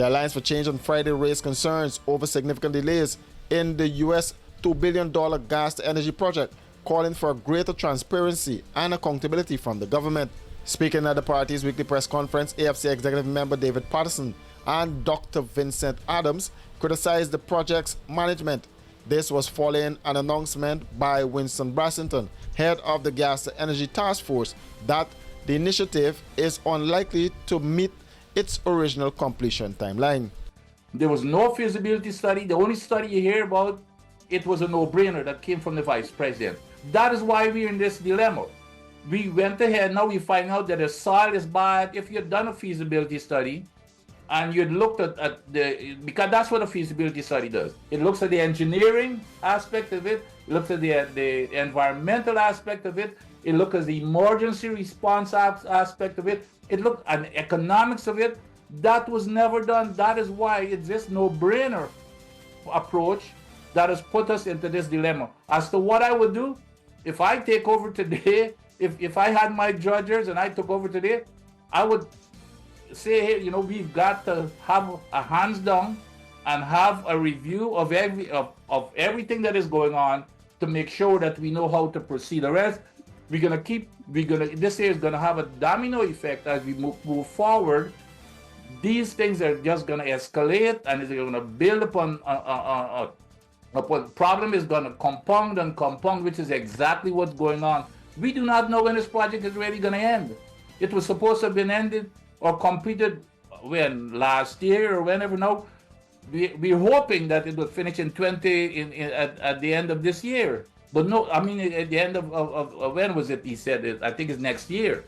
The Alliance for Change on Friday raised concerns over significant delays in the U.S. $2 billion gas-to-energy project, calling for greater transparency and accountability from the government. Speaking at the party's weekly press conference, AFC Executive Member David Patterson and Dr. Vincent Adams criticized the project's management. This was following an announcement by Winston Brassington, head of the Gas-to-Energy Task Force, that the initiative is unlikely to meet its original completion timeline. There was no feasibility study. The only study you hear about, it was a no-brainer that came from the vice president. That is why we're in this dilemma. We went ahead, now we find out that the soil is bad. If you'd done a feasibility study and you'd looked at the, because that's what a feasibility study does. It looks at the engineering aspect of it, it looks at the environmental aspect of it, it looks at the emergency response aspect of it, it looked at the economics of it. That was never done. That is why it's this no-brainer approach that has put us into this dilemma. As to what I would do, if I take over today, if I had my judges and I took over today, I would say, hey, you know, we've got to have a hands down and have a review of everything that is going on to make sure that we know how to proceed. The rest, this year is gonna have a domino effect as we move forward. These things are just gonna escalate and it's gonna build upon problem is gonna compound and compound, which is exactly what's going on. We do not know when this project is really gonna end. It was supposed to have been ended or completed when last year or whenever. Now we're hoping that it will finish in at the end of this year. But no, I mean at the end of when was it? He said it. I think it's next year.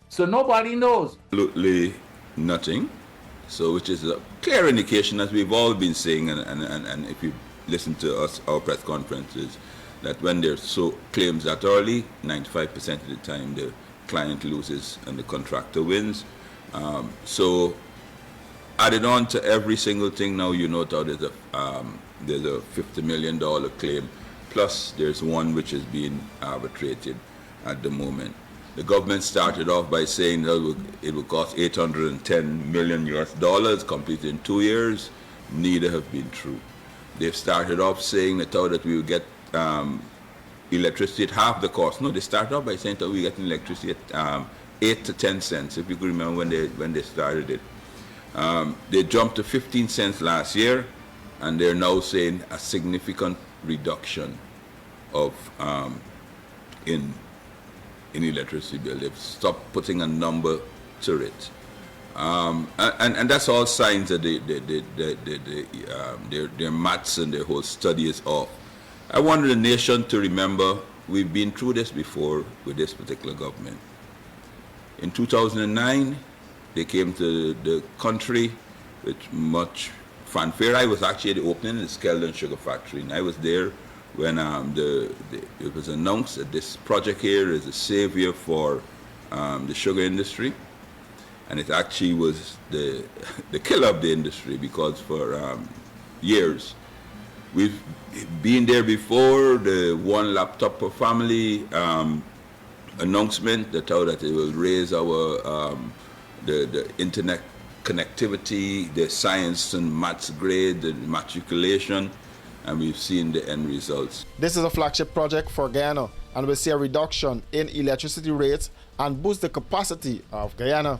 So nobody knows. Absolutely nothing. So which is a clear indication, as we've all been saying, and if you listen to us, our press conferences, that when there's so claims that early, 95% of the time the client loses and the contractor wins. So added on to every single thing now, you note how there's a $50 million claim, plus there's one which is being arbitrated at the moment. The government started off by saying that it would cost $810 million completed in 2 years. Neither have been true. They've started off saying that we would get electricity at half the cost. No, they started off by saying that we get electricity at 8 to 10 cents, if you could remember when they started it. They jumped to 15 cents last year, and they're now saying a significant reduction of in electricity bill. They've stopped putting a number to it. And that's all signs that their maths and their whole study is off. I wanted the nation to remember we've been through this before with this particular government. In 2009, they came to the country with much fanfare. I was actually at the opening of the Skeldon Sugar Factory, and I was there when it was announced that this project here is a savior for the sugar industry. And it actually was the killer of the industry, because for years we've been there before. The one laptop per family announcement that it will raise our the internet connectivity, the science and maths grade, the matriculation, and we've seen the end results. This is a flagship project for Guyana and will see a reduction in electricity rates and boost the capacity of Guyana.